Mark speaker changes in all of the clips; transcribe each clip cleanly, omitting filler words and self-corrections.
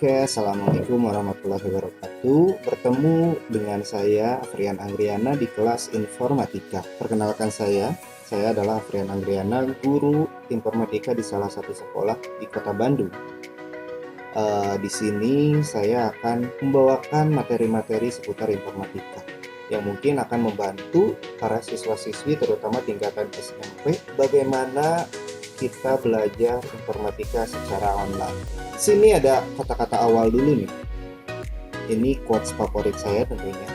Speaker 1: Oke, Assalamualaikum warahmatullahi wabarakatuh. Bertemu dengan saya, Afrian Anggriana, di kelas Informatika. Perkenalkan saya adalah Afrian Anggriana, guru Informatika di salah satu sekolah di Kota Bandung. Di sini saya akan membawakan materi-materi seputar informatika yang mungkin akan membantu para siswa-siswi, terutama tingkatan SMP, bagaimana kita belajar informatika secara online. Sini ada kata-kata awal dulu nih. Ini quotes favorit saya tentunya,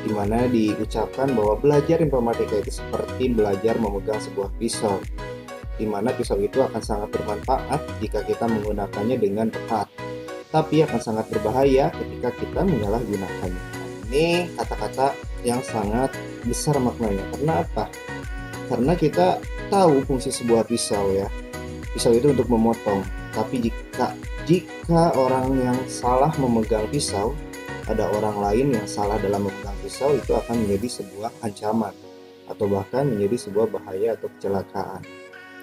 Speaker 1: dimana diucapkan bahwa belajar informatika itu seperti belajar memegang sebuah pisau, dimana pisau itu akan sangat bermanfaat jika kita menggunakannya dengan tepat, tapi akan sangat berbahaya ketika kita menyalahgunakannya. Ini kata-kata yang sangat besar maknanya. Karena apa? Karena kita tahu fungsi sebuah pisau ya. Pisau itu untuk memotong. Tapi jika orang yang salah memegang pisau, ada orang lain yang salah dalam memegang pisau, itu akan menjadi sebuah ancaman atau bahkan menjadi sebuah bahaya atau kecelakaan.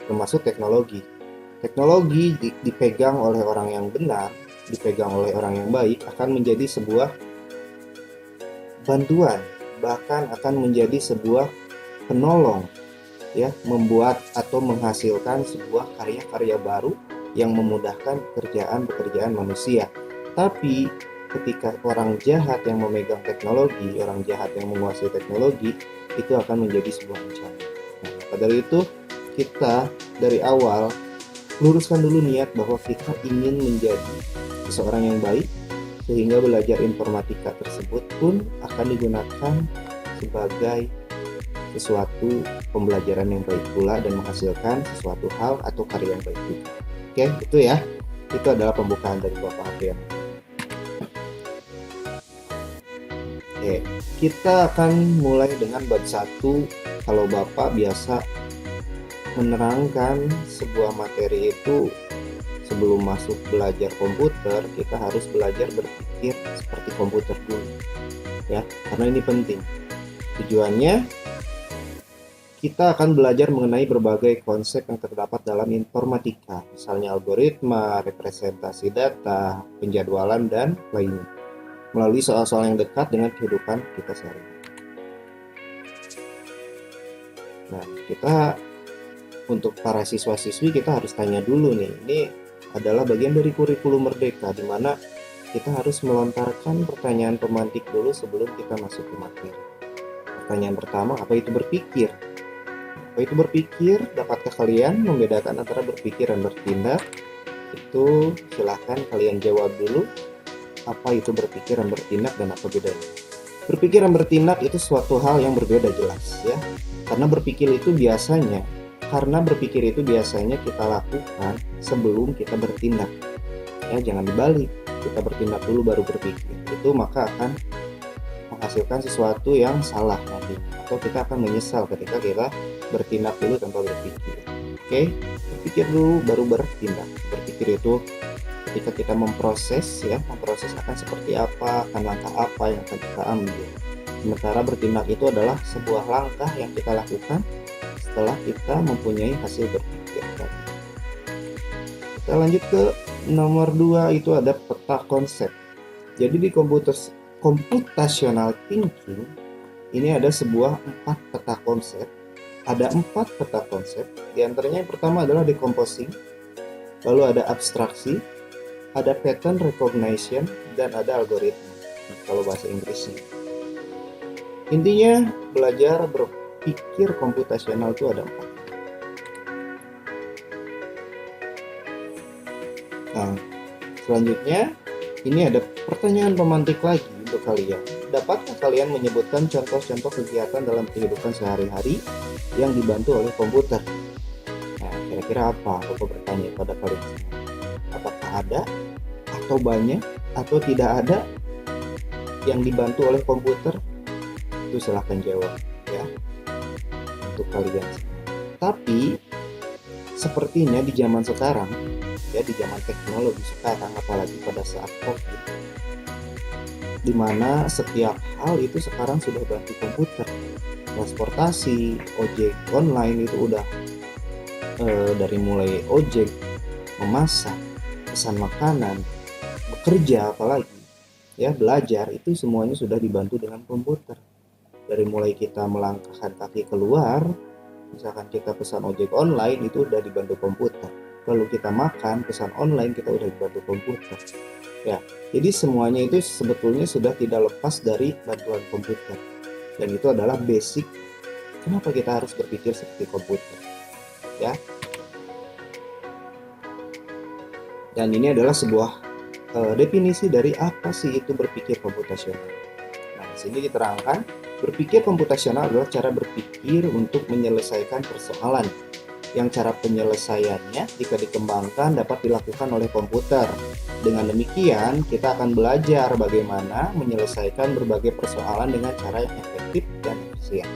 Speaker 1: Termasuk teknologi. Teknologi dipegang oleh orang yang benar, dipegang oleh orang yang baik, akan menjadi sebuah bantuan, bahkan akan menjadi sebuah penolong ya, membuat atau menghasilkan sebuah karya-karya baru yang memudahkan pekerjaan manusia. Tapi ketika orang jahat yang memegang teknologi, orang jahat yang menguasai teknologi, itu akan menjadi sebuah ancaman. Nah, maka dari itu kita dari awal luruskan dulu niat bahwa kita ingin menjadi seseorang yang baik, sehingga belajar informatika tersebut pun akan digunakan sebagai sesuatu pembelajaran yang baik pula dan menghasilkan sesuatu hal atau karya yang baik juga. Oke, itu ya. Itu adalah pembukaan dari Bapak Afrian. Oke, kita akan mulai dengan bab 1. Kalau Bapak biasa menerangkan sebuah materi itu, sebelum masuk belajar komputer, kita harus belajar berpikir seperti komputer dulu. Ya, karena ini penting. Tujuannya kita akan belajar mengenai berbagai konsep yang terdapat dalam informatika, misalnya algoritma, representasi data, penjadwalan, dan lainnya, melalui soal-soal yang dekat dengan kehidupan kita sehari-hari. Nah, kita untuk para siswa-siswi kita harus tanya dulu nih, ini adalah bagian dari kurikulum merdeka, di mana kita harus melontarkan pertanyaan pemantik dulu sebelum kita masuk ke materi. Pertanyaan pertama, apa itu berpikir? Apa itu berpikir? Dapatkah kalian membedakan antara berpikir dan bertindak? Itu silahkan kalian jawab dulu. Apa itu berpikir dan bertindak dan apa bedanya? Berpikir dan bertindak itu suatu hal yang berbeda jelas ya. Karena berpikir itu biasanya kita lakukan sebelum kita bertindak. Ya, jangan dibalik. Kita bertindak dulu baru berpikir. Itu maka akan menghasilkan sesuatu yang salah nanti, atau kita akan menyesal ketika kita bertindak dulu tanpa berpikir. Oke, berpikir dulu baru bertindak. Berpikir itu ketika kita memproses akan seperti apa, akan langkah apa yang akan kita ambil. Sementara bertindak itu adalah sebuah langkah yang kita lakukan setelah kita mempunyai hasil berpikir. Kita lanjut ke nomor 2, itu ada peta konsep. Jadi di computational thinking ini ada sebuah 4 peta konsep. Ada 4 peta konsep. Di antaranya yang pertama adalah decomposing, lalu ada abstraksi, ada pattern recognition, dan ada algoritma kalau bahasa Inggrisnya. Intinya belajar berpikir komputasional itu ada 4. Nah, selanjutnya ini ada pertanyaan pemantik lagi untuk kalian. Dapatkah kalian menyebutkan contoh-contoh kegiatan dalam kehidupan sehari-hari yang dibantu oleh komputer? Nah, kira-kira apa? Aku bertanya pada kalian semua. Apakah ada, atau banyak, atau tidak ada yang dibantu oleh komputer? Itu silahkan jawab ya untuk kalian. Tapi sepertinya di zaman sekarang, ya di zaman teknologi sekarang, apalagi pada saat COVID, di mana setiap hal itu sekarang sudah bantu komputer. Transportasi, ojek online itu udah dari mulai ojek, memasak, pesan makanan, kerja apalagi ya, belajar, itu semuanya sudah dibantu dengan komputer. Dari mulai kita melangkahkan kaki keluar, misalkan kita pesan ojek online itu udah dibantu komputer. Lalu kita makan, pesan online kita udah dibantu komputer. Ya, jadi semuanya itu sebetulnya sudah tidak lepas dari bantuan komputer. Dan itu adalah basic kenapa kita harus berpikir seperti komputer. Ya. Dan ini adalah sebuah definisi dari apa sih itu berpikir komputasional. Nah, di sini diterangkan, berpikir komputasional adalah cara berpikir untuk menyelesaikan persoalan yang cara penyelesaiannya jika dikembangkan dapat dilakukan oleh komputer. Dengan demikian, kita akan belajar bagaimana menyelesaikan berbagai persoalan dengan cara yang efektif dan efisien.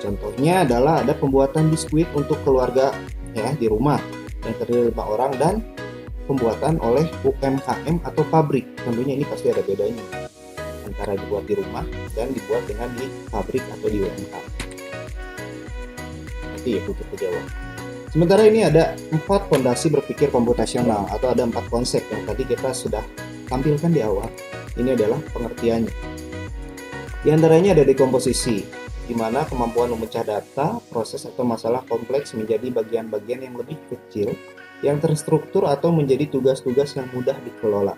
Speaker 1: Contohnya adalah ada pembuatan biskuit untuk keluarga ya di rumah yang terdiri 5 orang dan pembuatan oleh UMKM atau pabrik. Tentunya ini pasti ada bedanya antara dibuat di rumah dan dibuat dengan di pabrik atau di UMKM. Nanti ya butuh kejawab. Sementara ini ada 4 fondasi berpikir komputasional atau ada 4 konsep yang tadi kita sudah tampilkan di awal. Ini adalah pengertiannya. Di antaranya ada dekomposisi, di mana kemampuan memecah data, proses atau masalah kompleks menjadi bagian-bagian yang lebih kecil yang terstruktur atau menjadi tugas-tugas yang mudah dikelola.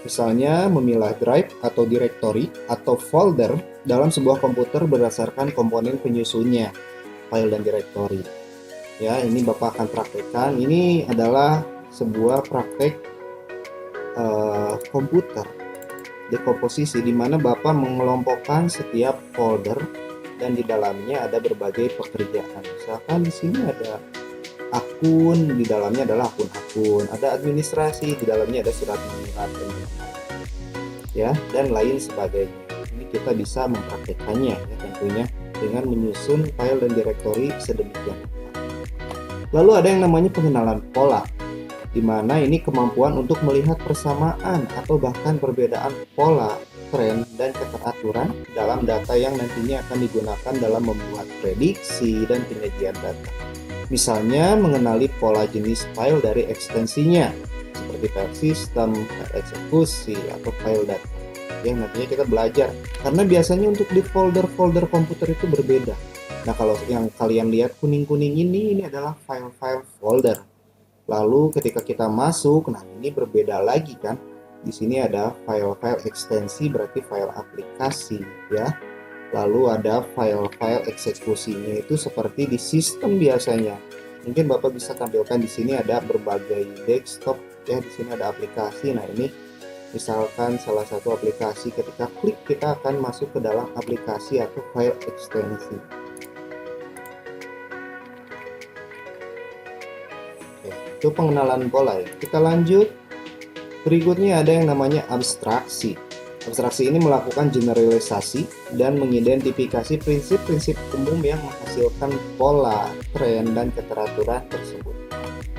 Speaker 1: Misalnya memilah drive atau directory atau folder dalam sebuah komputer berdasarkan komponen penyusunnya, file dan directory. Ya, ini Bapak akan praktekkan. Ini adalah sebuah praktek komputer dekomposisi di mana Bapak mengelompokkan setiap folder dan di dalamnya ada berbagai pekerjaan. Misalkan di sini ada akun, di dalamnya adalah akun-akun, ada administrasi, di dalamnya ada surat menyurat ya, dan lain sebagainya. Ini kita bisa mempraktekannya ya, tentunya dengan menyusun file dan directory sedemikian. Lalu ada yang namanya pengenalan pola, di mana ini kemampuan untuk melihat persamaan atau bahkan perbedaan pola, tren, dan keteraturan dalam data yang nantinya akan digunakan dalam membuat prediksi dan penyajian data. Misalnya mengenali pola jenis file dari ekstensinya, seperti file system, file eksekusi, atau file data. Yang nantinya kita belajar, karena biasanya untuk di folder-folder komputer itu berbeda. Nah, kalau yang kalian lihat kuning-kuning ini adalah file-file folder. Lalu ketika kita masuk, nah ini berbeda lagi kan. Di sini ada file-file ekstensi, berarti file aplikasi ya. Lalu ada file-file eksekusinya itu seperti di sistem biasanya. Mungkin Bapak bisa tampilkan di sini ada berbagai desktop ya, di sini ada aplikasi. Nah, ini misalkan salah satu aplikasi, ketika klik kita akan masuk ke dalam aplikasi atau file ekstensi. Oke, itu pengenalan pola ya. Kita lanjut. Berikutnya ada yang namanya abstraksi. Abstraksi ini melakukan generalisasi dan mengidentifikasi prinsip-prinsip umum yang menghasilkan pola, tren, dan keteraturan tersebut.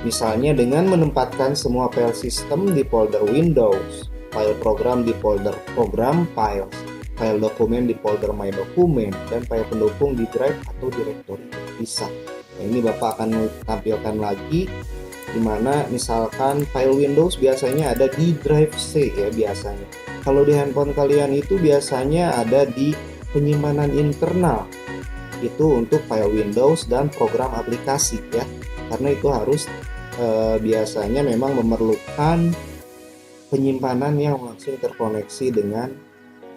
Speaker 1: Misalnya dengan menempatkan semua file sistem di folder Windows, file program di folder Program Files, file dokumen di folder My Document, dan file pendukung di drive atau directory terpisah. Nah, ini Bapak akan tampilkan lagi, di mana misalkan file Windows biasanya ada di drive C ya biasanya. Kalau di handphone kalian itu biasanya ada di penyimpanan internal. Itu untuk file Windows dan program aplikasi ya. Karena itu harus biasanya memang memerlukan penyimpanan yang langsung terkoneksi dengan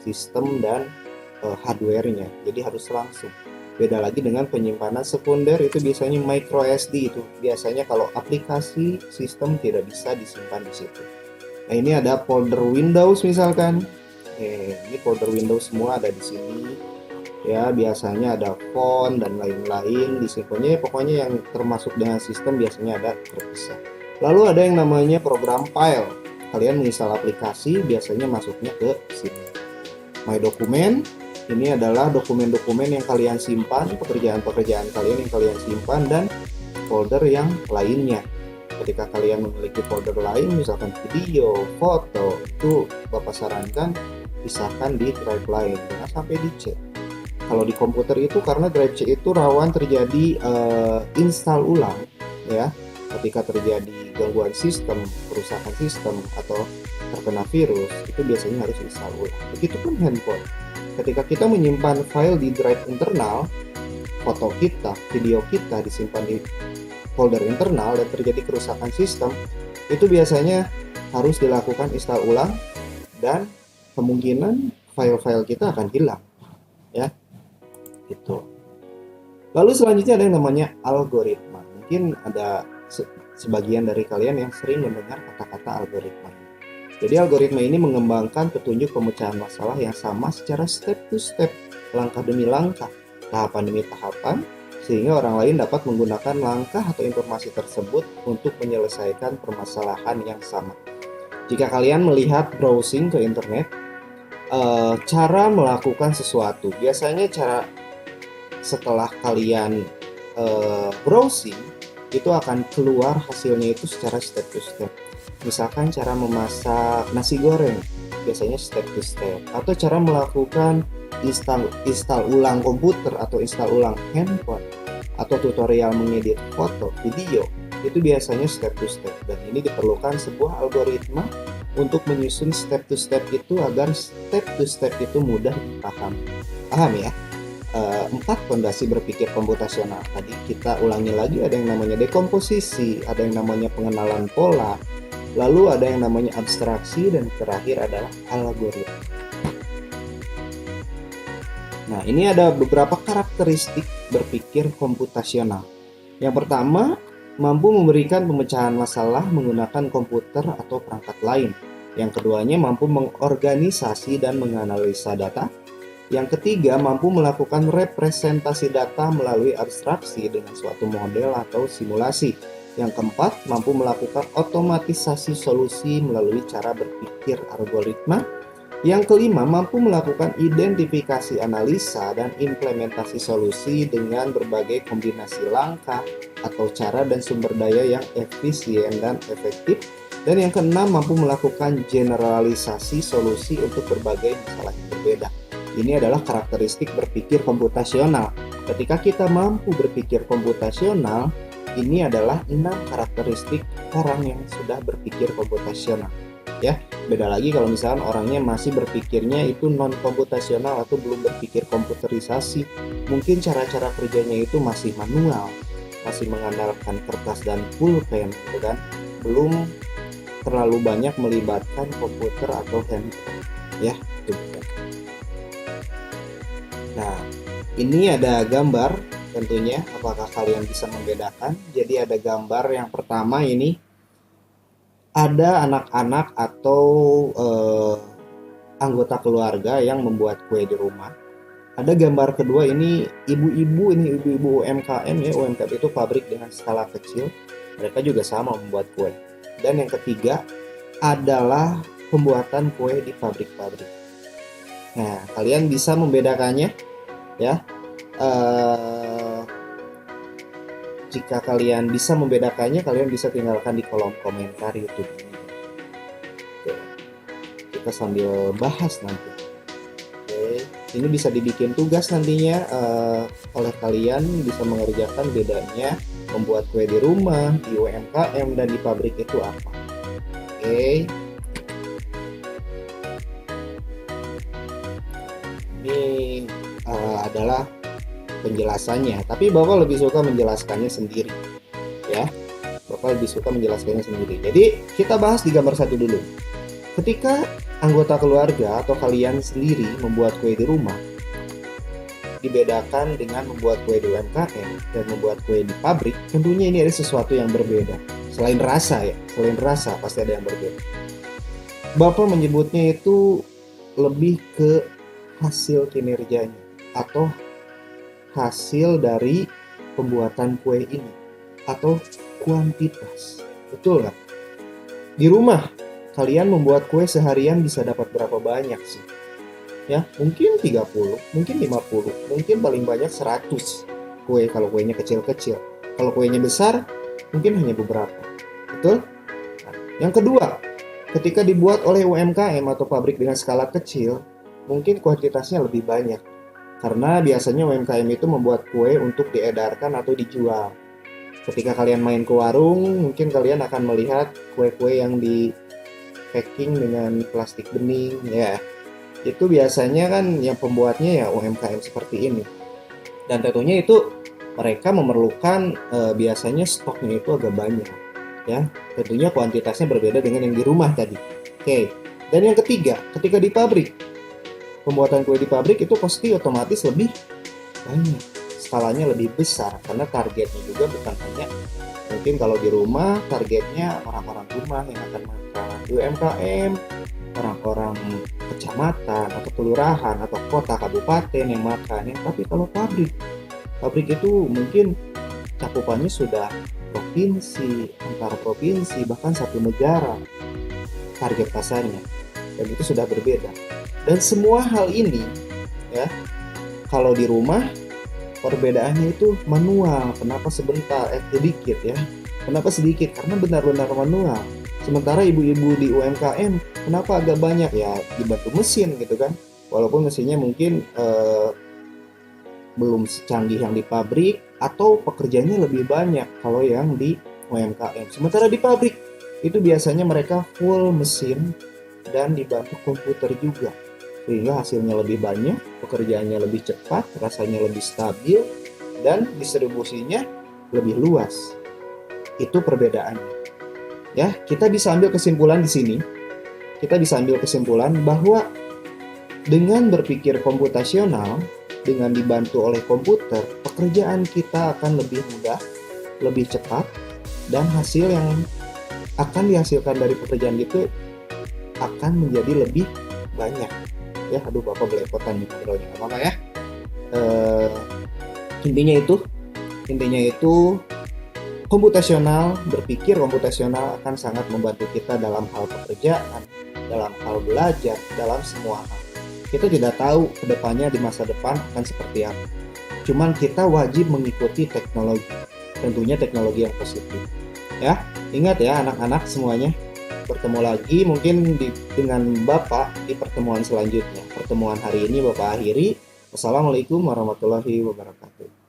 Speaker 1: sistem dan hardware-nya. Jadi harus langsung. Beda lagi dengan penyimpanan sekunder, itu biasanya micro SD itu. Biasanya kalau aplikasi sistem tidak bisa disimpan di situ. Nah, ini ada folder Windows misalkan. Ini folder Windows semua ada di sini. Ya, biasanya ada font dan lain-lain di sini. Pokoknya yang termasuk dengan sistem biasanya ada terpisah. Lalu ada yang namanya program file. Kalian menginstal aplikasi biasanya masuknya ke sini. My Document, ini adalah dokumen-dokumen yang kalian simpan, pekerjaan-pekerjaan kalian yang kalian simpan, dan folder yang lainnya. Ketika kalian memiliki folder lain, misalkan video, foto, itu Bapak sarankan pisahkan di drive lain, jangan sampai di C. Kalau di komputer itu karena drive C itu rawan terjadi install ulang, ya. ketika terjadi gangguan sistem, kerusakan sistem, atau terkena virus, itu biasanya harus install ulang. Begitupun handphone. Ketika kita menyimpan file di drive internal, foto kita, video kita disimpan di folder internal dan terjadi kerusakan sistem, itu biasanya harus dilakukan install ulang dan kemungkinan file-file kita akan hilang, ya, gitu. Lalu selanjutnya ada yang namanya algoritma. Mungkin ada sebagian dari kalian yang sering mendengar kata-kata algoritma. Jadi algoritma ini mengembangkan petunjuk pemecahan masalah yang sama secara step to step, langkah demi langkah, tahapan demi tahapan, sehingga orang lain dapat menggunakan langkah atau informasi tersebut untuk menyelesaikan permasalahan yang sama. Jika kalian melihat browsing ke internet, cara melakukan sesuatu, biasanya cara setelah kalian browsing, itu akan keluar hasilnya itu secara step to step. Misalkan cara memasak nasi goreng, biasanya step to step. Atau cara melakukan install ulang komputer atau install ulang handphone, atau tutorial mengedit foto, video, itu biasanya step to step. Dan ini diperlukan sebuah algoritma untuk menyusun step to step itu agar step to step itu mudah dipahami. Paham ya? 4 fondasi berpikir komputasional tadi kita ulangi lagi. Ada yang namanya dekomposisi, ada yang namanya pengenalan pola, lalu ada yang namanya abstraksi, dan terakhir adalah algoritma. Nah, ini ada beberapa karakteristik berpikir komputasional. Yang pertama, mampu memberikan pemecahan masalah menggunakan komputer atau perangkat lain. Yang keduanya, mampu mengorganisasi dan menganalisa data. Yang ketiga, mampu melakukan representasi data melalui abstraksi dengan suatu model atau simulasi. Yang keempat, mampu melakukan otomatisasi solusi melalui cara berpikir algoritma. Yang kelima, mampu melakukan identifikasi analisa dan implementasi solusi dengan berbagai kombinasi langkah atau cara dan sumber daya yang efisien dan efektif. Dan yang keenam, mampu melakukan generalisasi solusi untuk berbagai masalah yang berbeda. Ini adalah karakteristik berpikir komputasional. Ketika kita mampu berpikir komputasional, ini adalah 6 karakteristik orang yang sudah berpikir komputasional. Ya, beda lagi kalau misalkan orangnya masih berpikirnya itu non komputasional atau belum berpikir komputerisasi. Mungkin cara-cara kerjanya itu masih manual, masih mengandalkan kertas dan pulpen, gitu kan. Belum terlalu banyak melibatkan komputer atau handphone. Ya, itu. Nah, ini ada gambar tentunya, apakah kalian bisa membedakan? Jadi ada gambar yang pertama ini, ada anak-anak atau anggota keluarga yang membuat kue di rumah. Ada gambar kedua ini ibu-ibu UMKM ya, UMKM itu pabrik dengan skala kecil. Mereka juga sama membuat kue. Dan yang ketiga adalah pembuatan kue di pabrik-pabrik. Nah, kalian bisa membedakannya ya. Jika kalian bisa membedakannya, kalian bisa tinggalkan di kolom komentar YouTube. Oke. Kita sambil bahas nanti. Oke. Ini bisa dibikin tugas nantinya oleh kalian, bisa mengerjakan bedanya membuat kue di rumah, di UMKM, dan di pabrik itu apa. Oke. Ini adalah penjelasannya, tapi Bapak lebih suka menjelaskannya sendiri ya. Bapak lebih suka menjelaskannya sendiri. Jadi kita bahas di gambar satu dulu. Ketika anggota keluarga atau kalian sendiri membuat kue di rumah, dibedakan dengan membuat kue di UMKM dan membuat kue di pabrik, tentunya ini ada sesuatu yang berbeda. Selain rasa ya, selain rasa pasti ada yang berbeda. Bapak menyebutnya itu lebih ke hasil kinerjanya atau hasil dari pembuatan kue ini atau kuantitas. Betul nggak? Di rumah kalian membuat kue seharian bisa dapat berapa banyak sih? Ya, mungkin 30, mungkin 50, mungkin paling banyak 100 kue kalau kuenya kecil-kecil. Kalau kuenya besar, mungkin hanya beberapa. Betul? Nah, yang kedua, ketika dibuat oleh UMKM atau pabrik dengan skala kecil, mungkin kuantitasnya lebih banyak. Karena biasanya UMKM itu membuat kue untuk diedarkan atau dijual. Ketika kalian main ke warung, mungkin kalian akan melihat kue-kue yang di packing dengan plastik bening, ya. Itu biasanya kan yang pembuatnya ya UMKM seperti ini. Dan tentunya itu mereka memerlukan biasanya stoknya itu agak banyak, ya. Tentunya kuantitasnya berbeda dengan yang di rumah tadi. Oke. Dan yang ketiga, ketika di pabrik, pembuatan kue di pabrik itu pasti otomatis lebih banyak, skalanya lebih besar karena targetnya juga bukan hanya mungkin kalau di rumah targetnya orang-orang rumah yang akan makan, UMKM, orang-orang kecamatan atau kelurahan atau kota kabupaten yang makan ya. Tapi kalau pabrik itu mungkin cakupannya sudah provinsi, antar provinsi, bahkan satu negara target pasarnya, dan itu sudah berbeda. Dan semua hal ini ya, kalau di rumah perbedaannya itu manual. Kenapa sedikit ya? Kenapa sedikit? Karena benar-benar manual. Sementara ibu-ibu di UMKM kenapa agak banyak ya, dibantu mesin gitu kan? Walaupun mesinnya mungkin belum secanggih yang di pabrik atau pekerjaannya lebih banyak kalau yang di UMKM. Sementara di pabrik itu biasanya mereka full mesin dan dibantu komputer juga, sehingga hasilnya lebih banyak, pekerjaannya lebih cepat, rasanya lebih stabil, dan distribusinya lebih luas. Itu perbedaannya. Ya, kita bisa ambil kesimpulan di sini. Kita bisa ambil kesimpulan bahwa dengan berpikir komputasional, dengan dibantu oleh komputer, pekerjaan kita akan lebih mudah, lebih cepat, dan hasil yang akan dihasilkan dari pekerjaan itu akan menjadi lebih banyak. Ya, aduh bapak belepotan nih ngobrolnya, apa ya. Intinya itu berpikir komputasional akan sangat membantu kita dalam hal pekerjaan, dalam hal belajar, dalam semua hal. Kita tidak tahu kedepannya di masa depan akan seperti apa. Cuman kita wajib mengikuti teknologi, tentunya teknologi yang positif. Ya, ingat ya anak-anak semuanya. Bertemu lagi mungkin dengan Bapak di pertemuan selanjutnya. Pertemuan hari ini Bapak akhiri. Wassalamualaikum warahmatullahi wabarakatuh.